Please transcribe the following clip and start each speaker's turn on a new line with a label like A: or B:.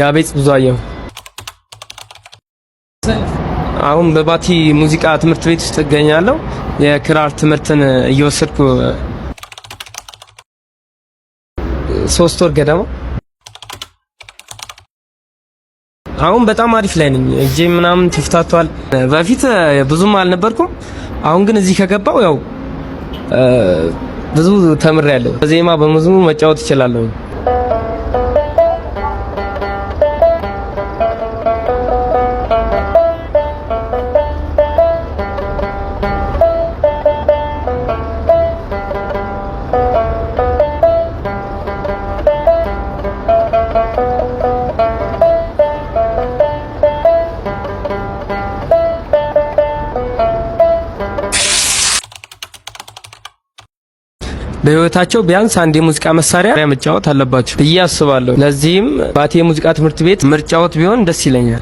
A: ያቤት ብዙአየሁ አሁን በባቲ ሙዚቃ ትምህርት ቤት ውስጥ እገኛለሁ። የክራር ትምህርትን እየወሰድኩ 3 ወር ገደማ። አሁን በጣም አሪፍ ላይ ነኝ። እጄ ምናምን ተፍታቷል። በፊት ብዙም አልነበርኩም። አሁን ግን እዚህ ከገባው ያው ብዙ ተምሬያለሁ። በዜማ በመዝሙር መጫወት እችላለሁ። በህይወታቸው ቢያንስ አንድ የሙዚቃ መሳሪያ መጫወት አለባቸው ብዬ አስባለሁ። ለዚህም ባቲ የሙዚቃ ትምህርት ቤት ምርጫዎት ቢሆን ደስ ይለኛል።